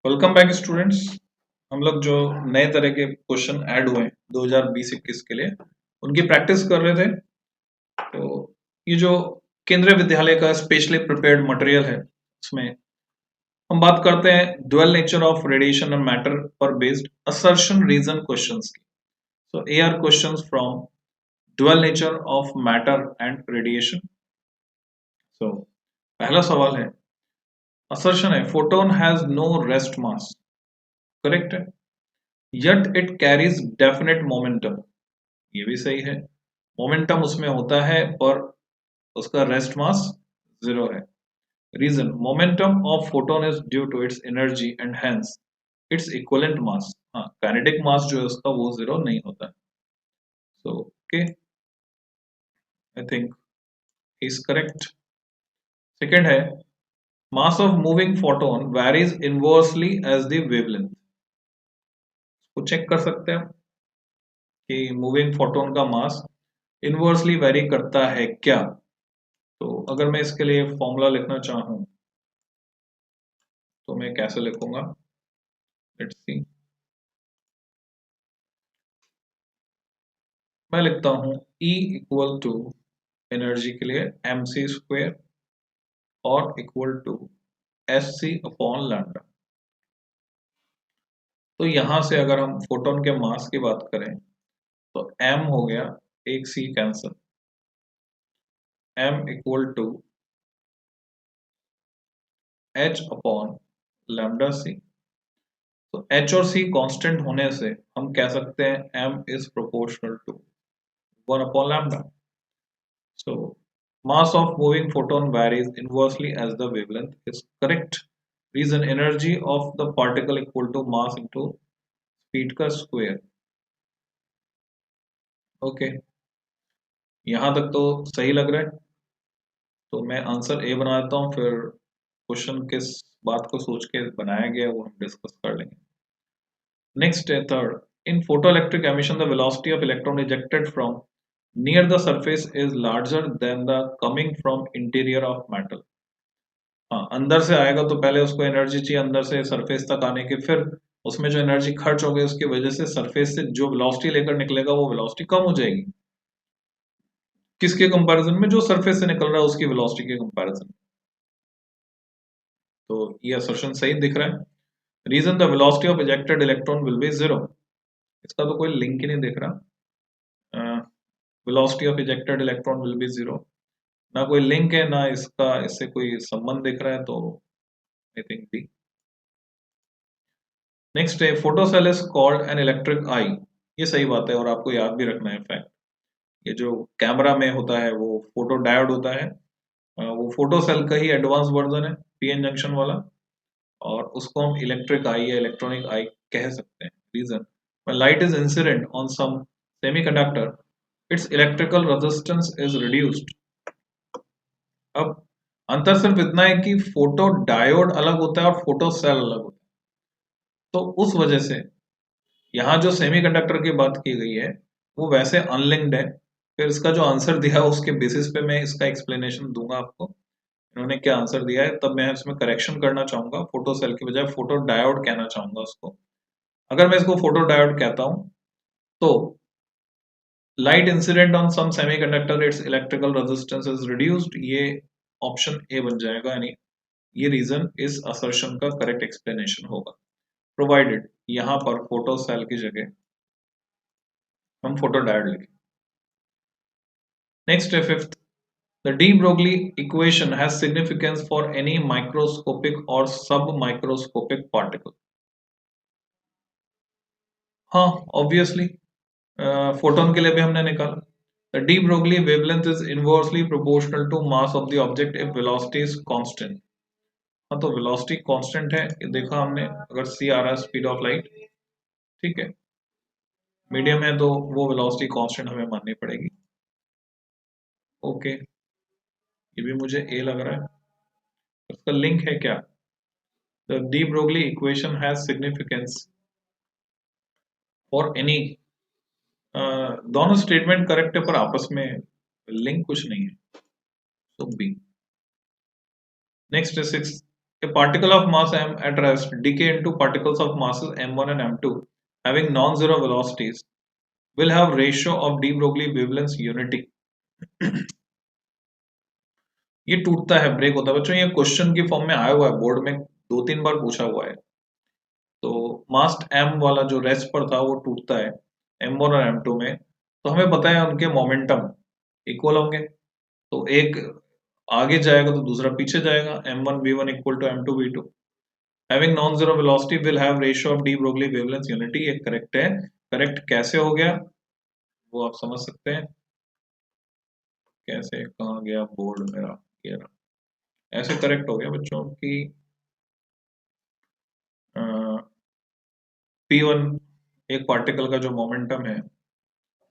Welcome back students. हम लोग जो नए तरह के क्वेश्चन ऐड हुए 2020-21 के लिए उनकी प्रैक्टिस कर रहे थे। तो ये जो केंद्रीय विद्यालय का स्पेशली प्रिपेयर्ड मटेरियल है उसमें हम बात करते हैं dual nature of radiation and matter पर बेस्ड असर्शन रीजन क्वेश्चंस की। So A R questions from dual nature of matter and radiation. So पहला सवाल है, असर्शन है photon has no rest mass, correct है, yet it carries definite momentum। ये भी सही है, मोमेंटम उसमें होता है पर उसका रेस्ट मास जीरो है। Reason, momentum of photon is due to its energy and hence its equivalent mass. हाँ, काइनेटिक मास जो है उसका वो जीरो नहीं होता है। So okay, I think is correct. Second है, mass of moving photon varies inversely as the wavelength. को चेक कर सकते हैं कि मूविंग फोटोन का मास इनवर्सली वेरी करता है क्या। तो अगर मैं इसके लिए फॉर्मूला लिखना चाहूं तो मैं कैसे लिखूंगा, लेट्स सी। मैं लिखता हूं E इक्वल टू एनर्जी के लिए mc स्क्वेयर और equal to sc upon lambda. तो यहां से अगर हम फोटोन के मास की बात करें तो m हो गया, एक c cancel, m equal to h upon lambda c। तो h और c कांस्टेंट होने से हम कह सकते हैं m is proportional to 1 upon lambda. So mass of moving photon varies inversely as the wavelength is correct. Reason, energy of the particle equal to mass into speed का square. Okay, यहाँ तक तो सही लग रहा है। तो मैं आंसर ए बना देता हूँ, फिर क्वेश्चन किस बात को सोच के बनाया गया है वो हम डिस्कस कर लेंगे। नेक्स्ट है third, in photoelectric emission the velocity of electron ejected from near the surface is larger than the coming from interior of metal। हाँ, अंदर से आएगा तो पहले उसको एनर्जी चाहिए अंदर से सरफेस तक आने की, फिर उसमें जो एनर्जी खर्च हो गई उसकी वजह से सरफेस से जो वेलोसिटी लेकर निकलेगा वो वेलोसिटी कम हो जाएगी। किसके कंपैरिजन में, जो सरफेस से निकल रहा है उसकी वेलोसिटी के कंपैरिजन। तो ये असर्शन सही दिख रहा है। Reason, the velocity of ejected electron will be zero. इसका तो कोई लिंक ही नहीं दिख रहा। Velocity of ejected electron will be zero, ना कोई लिंक है ना इसका इससे कोई संबंध दिख रहा है, तो आई थिंक डी। नेक्स्ट है, photocell is called an electric eye. ये सही बात है और आपको याद भी रखना है फैक्ट। ये जो कैमरा में होता है वो फोटो डायोड होता है। वो फोटोसेल का ही एडवांस वर्जन है, पीएन जंक्शन वाला, और उसको हम इलेक्ट्रिक आई या इलेक्ट्रॉनिक आई कह सकते हैं। Reason, when light is incident on some semiconductor its electrical resistance is reduced। अब अंतर सिर्फ इतना है कि फोटो डायोड अलग होता है और फोटो सेल अलग होता है। तो उस वजह से यहाँ जो सेमीकंडक्टर की बात की गई है वो वैसे अनलिंक्ड है। फिर इसका जो आंसर दिया है उसके बेसिस पे मैं इसका एक्सप्लेनेशन दूंगा आपको, इन्होंने क्या आंसर दिया है, तब मैं इसमें करेक्शन करना चाहूंगा, फोटो सेल की बजाय फोटो डायोड कहना चाहूंगा उसको। अगर मैं इसको फोटो डायोड कहता हूं तो light incident on some semiconductor its electrical resistance is reduced, ये ऑप्शन ए बन जाएगा, यानी ये रीजन इस असर्शन का करेक्ट एक्सप्लेनेशन होगा, प्रोवाइडेड यहाँ पर फोटो सेल की जगह हम फोटो डायोड लिखें। नेक्स्ट है fifth, the de Broglie equation has significance for any microscopic or submicroscopic particle। हाँ, ऑब्वियसली फोटोन के लिए भी हमने निकाला। The de Broglie wavelength is inversely proportional to mass of the object if velocity is constant। हाँ, तो velocity constant है, ये देखा हमने, अगर c आ रहा है स्पीड ऑफ लाइट, ठीक है, मीडियम है तो वो वेलोसिटी कांस्टेंट हमें माननी पड़ेगी। ओके, ये भी मुझे ए लग रहा है। उसका लिंक है क्या, the de Broglie equation has significance for any, दोनों स्टेटमेंट करेक्ट है पर आपस में लिंक कुछ नहीं है, तो बी। नेक्स्ट है six, A particle of mass m at rest decay into particles of masses m1 and m2 having non-zero velocities will have ratio of de Broglie wavelengths unity. ये टूटता है, ब्रेक होता है बच्चों, ये क्वेश्चन की form में आया हुआ है, बोर्ड में 2-3 बार पूछा हुआ है। तो मास्ट m वाला जो रेस्ट पर था वो टूटता है m1 और m2 में, तो हमें पता है उनके मोमेंटम इक्वल होंगे, तो एक आगे जाएगा तो दूसरा पीछे जाएगा, m1v1 equal to m2v2 having non zero velocity will have ratio of de Broglie wavelength unity. ये करेक्ट है। करेक्ट कैसे हो गया वो आप समझ सकते हैं, कैसे कहाँ गया बोर्ड मेरा, ये रहा। ऐसे करेक्ट हो गया बच्चों की P1 एक पार्टिकल का जो मोमेंटम है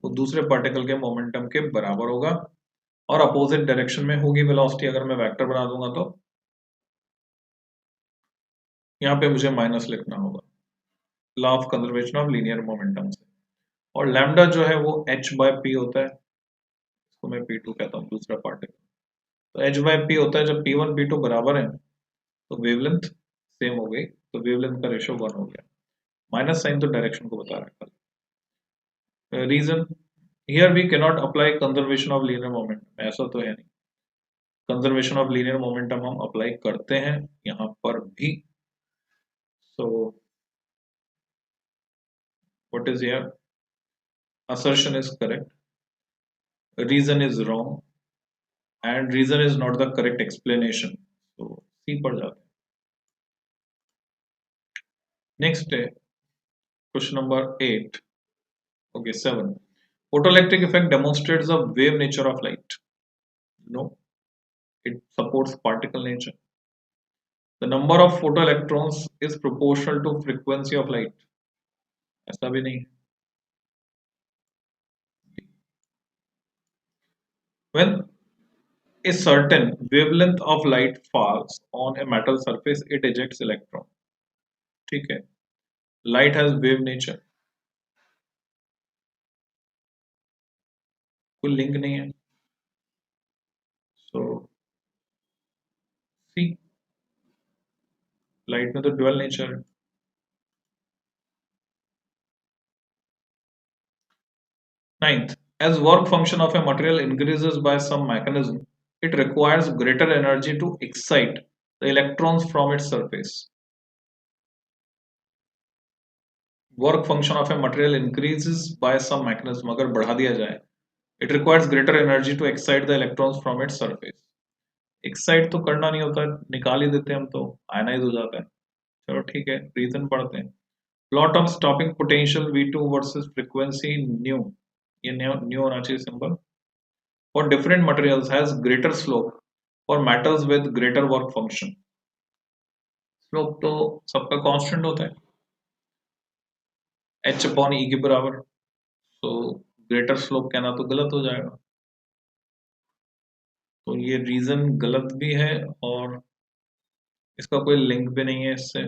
वो दूसरे पार्टिकल के मोमेंटम के बराबर होगा और अपोजिट डायरेक्शन में होगी वेलोसिटी। अगर मैं वेक्टर बना दूंगा तो यहाँ पे मुझे माइनस लिखना होगा, law of conservation of linear momentum से। और लैम्डा जो है वो h बाय p होता है, इसको मैं p2 कहता हूँ, दूसरा पार्टिकल। तो h बाय p होता है, जब p1 p2 बराबर है तो वेवलेंथ सेम हो गई, तो वेवलेंथ का रेशियो 1 हो गया। माइनस साइन तो डायरेक्शन को बता रहा है। Reason here we can not apply conservation of linear momentum, ऐसा तो है नहीं, कंजर्वेशन ऑफ लीनियर मोमेंटम हम अप्लाई करते हैं यहाँ पर भी। So what is here, assertion is correct, reason is wrong and reason is not the correct explanation, so C पर जाते हैं। नेक्स्ट है question number 8, okay 7, photoelectric effect demonstrates the wave nature of light, no, it supports particle nature। the number of photoelectrons is proportional to frequency of light, ऐसा भी नहीं। when a certain wavelength of light falls on a metal surface it ejects electron, ठीक है, light has wave nature, कोई link नहीं है, सो सी, light में तो ड्यूअल नेचर है। Ninth, as work function of a material increases by some mechanism, it requires greater energy to excite the electrons from its surface. Work function of a material increases by some mechanism, अगर बढ़ा दिया जाए, it requires greater energy to excite the electrons from its surface. Excite तो करना नहीं होता, निकाल ही देते हैं हम तो, आयनाइज हो जाता है। चलो ठीक है, रीजन पढ़ते हैं। Plot of stopping potential V2 versus frequency nu, ये न्यू होना चाहिए symbol. For different materials has greater slope for metals with greater work function। Slope तो सबका कांस्टेंट होता है h अपॉन e के बराबर, तो ग्रेटर स्लोप कहना तो गलत हो जाएगा, तो ये रीजन गलत भी है और इसका कोई लिंक भी नहीं है इससे।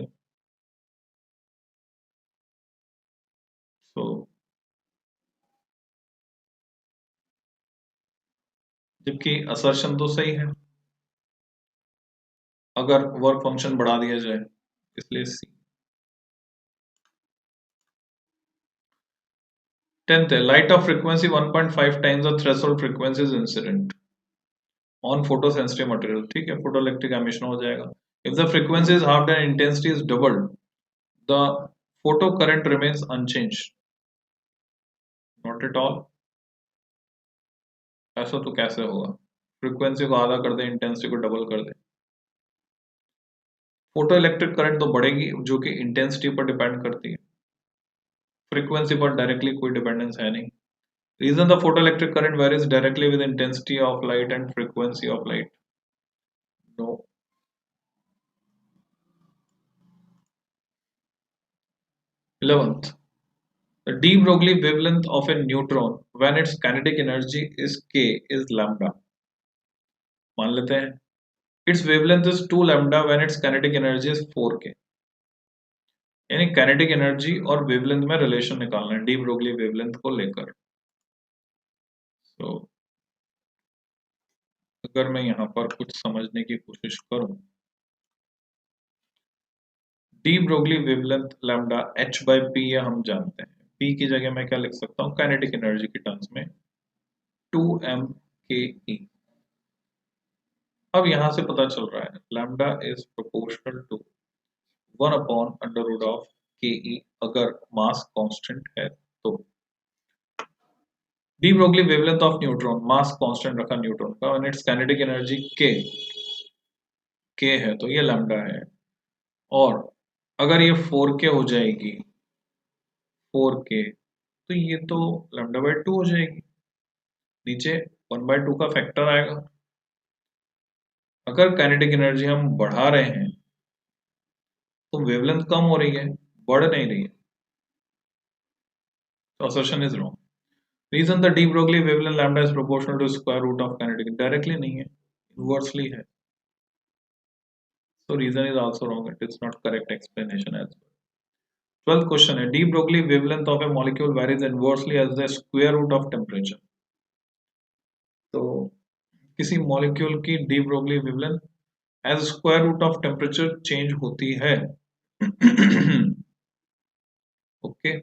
तो जबकि असर्शन तो सही है अगर वर्क फंक्शन बढ़ा दिया जाए, इसलिए सी। 10th है, light of frequency 1.5 times the threshold frequency is incident on photosensitive material, ठीक है, फोटोइलेक्ट्रिक एमिशन हो जाएगा। If the frequency is half and intensity is doubled the photo current remains unchanged, not at all. ऐसा तो कैसे होगा, frequency को आधा कर दे, इंटेंसिटी को डबल कर दे, फोटो इलेक्ट्रिक करंट तो बढ़ेगी जो कि इंटेंसिटी पर डिपेंड करती है, फ्रीक्वेंसी पर डायरेक्टली कोई डिपेंडेंस है नहीं। Reason the photo electric current varies directly with intensity of light and frequency of light, no. 11th, the de Broglie wavelength of a neutron when its kinetic energy is k is lambda, मान लेते हैं its wavelength is 2 lambda when its kinetic energy is 4k, यानी kinetic energy और wavelength में relation निकालना है D Broglie wavelength को लेकर। तो अगर मैं यहाँ पर कुछ समझने की कोशिश करूं D Broglie wavelength lambda h by P ये हम जानते हैं। p की जगह मैं क्या लिख सकता हूँ काइनेटिक एनर्जी की टर्म्स में 2m के ई। अब यहां से पता चल रहा है lambda is proportional to 1 upon under root of K E अगर मास कांस्टेंट है तो। De Broglie wavelength of neutron mass constant रखा न्यूट्रॉन का और इट्स काइनेटिक एनर्जी के है तो ये लैम्डा है। और अगर ये 4k हो जाएगी 4k तो ये तो लैम्डा बाई 2 हो जाएगी। नीचे 1/2 का फैक्टर आएगा। अगर काइनेटिक एनर्जी हम बढ़ा रहे हैं तो वेवलेंथ कम हो रही है, बढ़ नहीं रही है, तो assertion is wrong. Reason the de Broglie wavelength lambda is proportional to square root of kinetic, directly नहीं है, इनवर्सली है। So reason is also wrong. It is not correct explanation as well. 12th question है de Broglie wavelength of a molecule varies inversely as the square root of temperature. तो किसी molecule की de Broglie wavelength as square root of temperature change होती है। Okay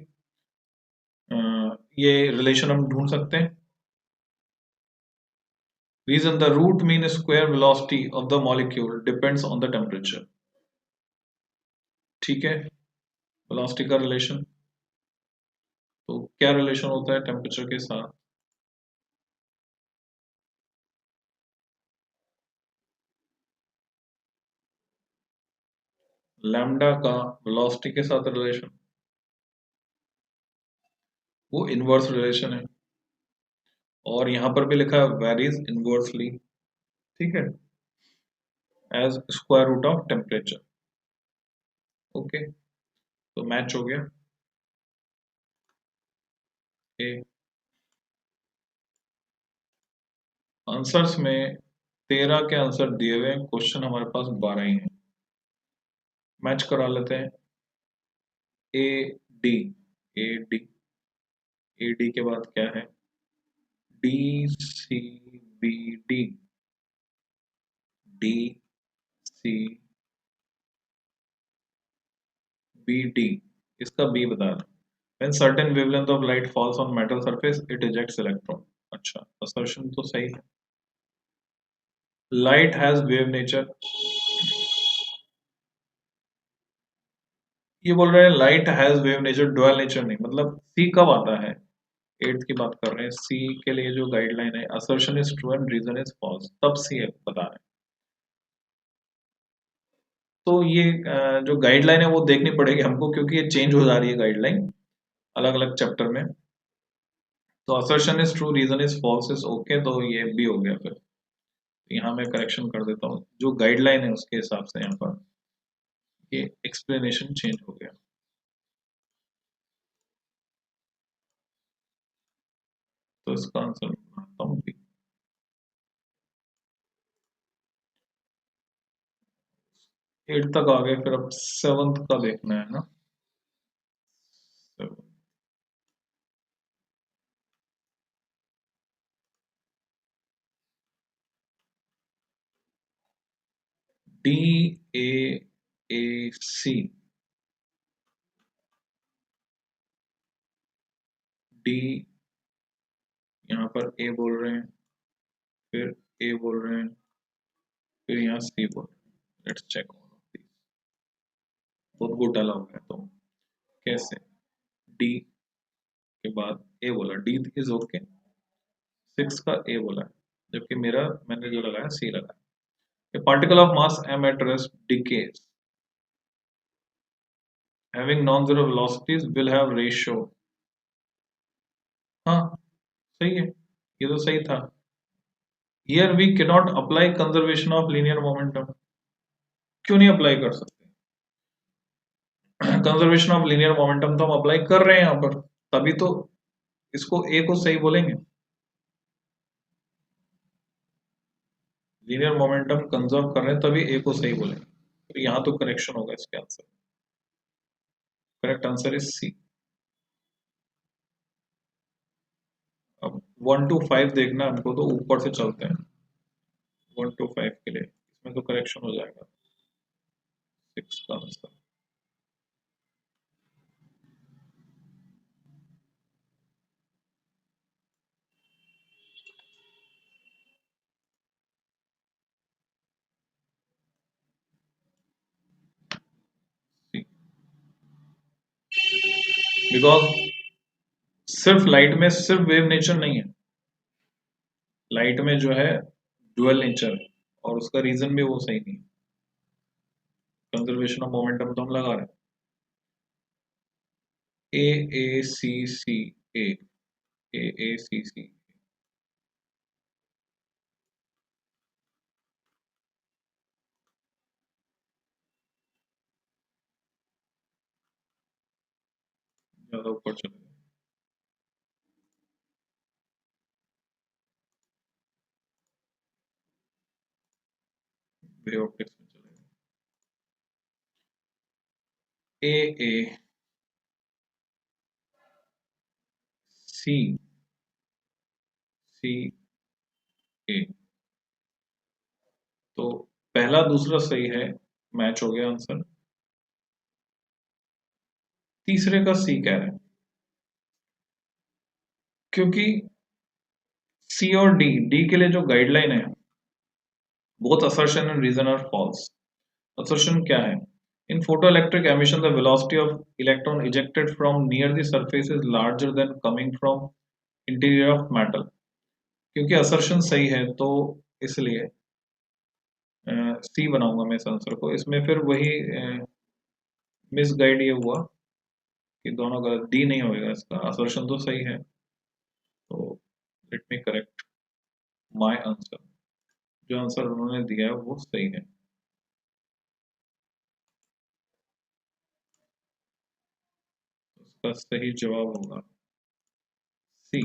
ये relation हम ढूंढ सकते हैं। Reason the root mean square velocity of the molecule depends on the temperature. ठीक है, वेलोसिटी का रिलेशन, तो क्या रिलेशन होता है टेम्परेचर के साथ? लैम्डा का वेलोसिटी के साथ रिलेशन वो इनवर्स रिलेशन है और यहां पर भी लिखा है वेरीज इनवर्सली, ठीक है, as square root of temperature. Okay तो मैच हो गया। आंसर्स में 13 के आंसर दिए हुए, क्वेश्चन हमारे पास 12 ही हैं। मैच करा लेते हैं। A D, A D, A D के बाद क्या है? D C B D, D C B D, इसका बी बता रहा। When certain wavelength of light falls on metal surface, it ejects electron. अच्छा, assertion तो सही है। Light has wave nature. ये बोल रहे हैं light has wave nature, dual nature नहीं। मतलब सी कब आता है? 8th की बात कर रहे हैं। सी के लिए जो गाइडलाइन है assertion is true and reason is false, तब सी है बता रहे हैं। तो ये जो गाइडलाइन है वो देखनी पड़ेगी हमको क्योंकि ये चेंज हो जा रही है गाइडलाइन अलग अलग चैप्टर में। तो assertion is true, reason is false is okay, तो ये भी हो गया। फिर यहाँ मैं करेक्शन कर देता हूँ, जो गाइडलाइन है उसके हिसाब से यहाँ पर ये एक्सप्लेनेशन चेंज हो गया। तो इसका आंसर बनाता हूँ बी। 8 तक आ गए, फिर अब 7th का देखना है ना। 7 डी ए सी, डी यहाँ पर ए बोल रहे हैं, फिर ए बोल रहे हैं, फिर यहाँ सी बोल रहे हैं। Let's check all of this. बहुत गुड डाला हुआ है तो कैसे? डी के बाद ए बोला, डी इज ओके, 6 का ए बोला है, जबकि मेरा मैंने जो लगाया सी लगाया। A particle of mass m at rest decays having non-zero velocities will have ratio। हाँ सही है, ये तो सही था। Here we cannot apply conservation of linear momentum। क्यों नहीं अप्लाई कर सकते? कंजर्वेशन ऑफ लीनियर मोमेंटम तो हम अप्लाई कर रहे हैं यहाँ पर, तभी तो इसको ए को सही बोलेंगे। लीनियर मोमेंटम कंजर्व कर रहे हैं तभी ए को सही बोलेंगे, तो यहाँ तो करेक्शन होगा इसके answer. Correct answer is C. अब 1 to 5 देखना हमको, तो ऊपर से चलते हैं। 1 to 5 के लिए इसमें तो करेक्शन हो जाएगा। 6 का आंसर बिकॉज सिर्फ लाइट में सिर्फ वेव नेचर नहीं है, लाइट में जो है डुअल नेचर है, और उसका रीजन भी वो सही नहीं है। कंजर्वेशन ऑफ मोमेंटम तो हम लगा रहे हैं, ए सी सी, ए ए सी सी। ज्यादा ऊपर चले वे ऑप्टिक्स में चले ए सी सी ए। तो पहला दूसरा सही है, मैच हो गया आंसर। तीसरे का सी कह रहे हैं, क्योंकि सी और डी के लिए जो गाइडलाइन है, both assertion and reason are false. Assertion क्या है? In photoelectric emission the velocity of electron ejected from near the surface is larger than coming from interior of metal। क्योंकि असर्शन सही है तो इसलिए सी बनाऊंगा मैं इस आंसर को। इसमें फिर वही मिस गाइड ये हुआ कि दोनों गलत, डी नहीं होएगा इसका, असर्शन तो सही है। तो let me correct my answer. जो आंसर उन्होंने दिया है वो सही है। इसका सही जवाब होगा सी।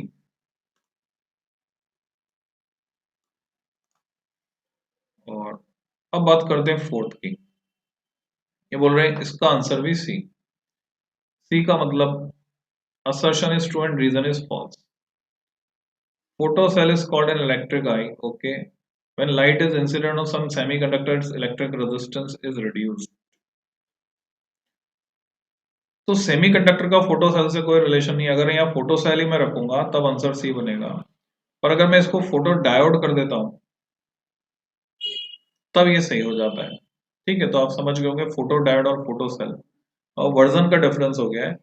और अब बात करते हैं फोर्थ की। ये बोल रहे हैं इसका आंसर भी सी। सी का मतलब assertion is true and reason is false। Photocell is called an electric eye, okay, when light is incident on some semiconductor, its electric resistance is reduced। तो सेमीकंडक्टर का फोटोसेल से कोई रिलेशन नहीं। अगर यहाँ फोटोसेल ही मैं रखूंगा तब आंसर सी बनेगा, पर अगर मैं इसको फोटो डायोड कर देता हूं तब ये सही हो जाता है। ठीक है, तो आप समझ गए होंगे फोटो डायोड और फोटोसेल, और वर्जन का डिफरेंस हो गया है,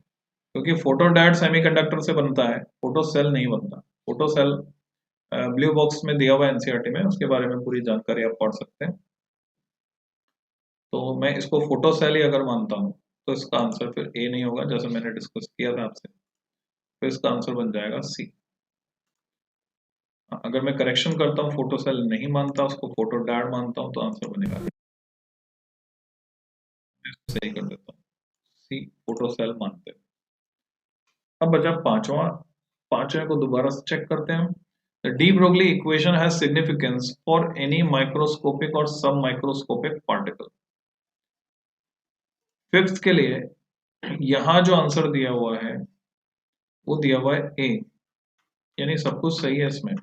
क्योंकि फोटो डायोड सेमीकंडक्टर से बनता है, फोटो सेल नहीं बनता। फोटो सेल ब्लू बॉक्स में दिया हुआ है एनसीईआरटी में, उसके बारे में पूरी जानकारी आप पढ़ सकते हैं। तो मैं इसको फोटो सेल ही अगर मानता हूँ तो इसका आंसर फिर ए नहीं होगा, जैसे मैंने डिस्कस किया था आपसे। फिर इसका आंसर बन जाएगा सी। अगर मैं करेक्शन करता हूँ, फोटो सेल नहीं मानता, उसको फोटो डायोड मानता हूँ, तो आंसर बनेगा सही कर देता हूँ, सी फोटो सेल मानते हैं। अब बचा पांचवा। पांचवे को दोबारा से चेक करते हैं। The de Broglie equation has significance for any microscopic or submicroscopic particle। Fifth के लिए यहां जो आंसर दिया हुआ है वो दिया हुआ है ए, यानी सब कुछ सही है इसमें।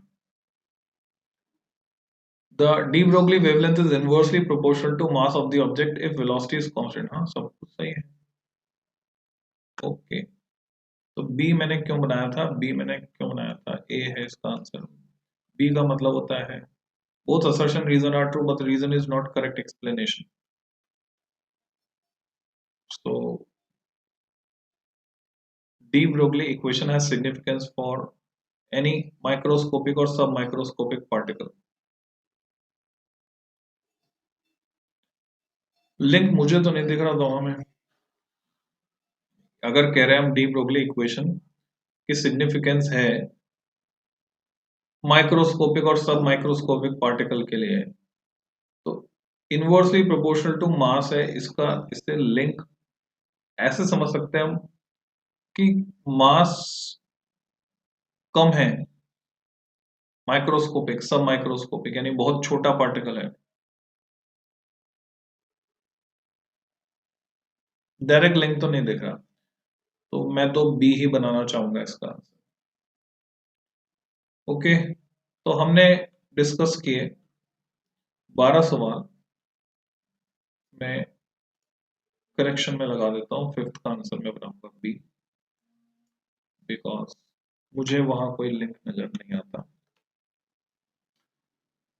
The de Broglie wavelength is inversely proportional to mass of the object if velocity is constant। हाँ, सब कुछ सही है। ओके, तो बी मैंने क्यों बनाया था, बी मैंने क्यों बनाया था, ए है इसका आंसर। बी का मतलब होता है both assertion reason are true but reason is not correct explanation। So de Broglie equation has significance for any microscopic or submicroscopic particle। Link मुझे तो नहीं दिख रहा दोनों में। अगर कह रहे हैं हम डी ब्रोगली इक्वेशन की सिग्निफिकेंस है माइक्रोस्कोपिक और सब माइक्रोस्कोपिक पार्टिकल के लिए, तो इनवर्सली प्रोपोर्शनल टू मास है इसका, इससे लिंक ऐसे समझ सकते हैं हम कि मास कम है माइक्रोस्कोपिक सब माइक्रोस्कोपिक, यानी बहुत छोटा पार्टिकल है। डायरेक्ट लिंक तो नहीं दिख रहा, तो मैं तो बी ही बनाना चाहूंगा इसका। ओके, तो हमने डिस्कस किए 12 सवाल। मैं करेक्शन में लगा देता हूँ, फिफ्थ का आंसर मैं बनाऊंगा बी, बिकॉज मुझे वहां कोई लिंक नजर नहीं आता।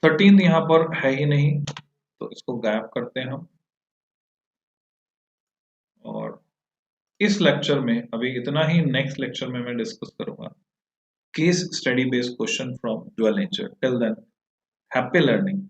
13 यहाँ पर है ही नहीं, तो इसको गायब करते हैं हम। और इस लेक्चर में अभी इतना ही, नेक्स्ट लेक्चर में मैं डिस्कस करूंगा case study based question from dual nature. Till then, happy learning.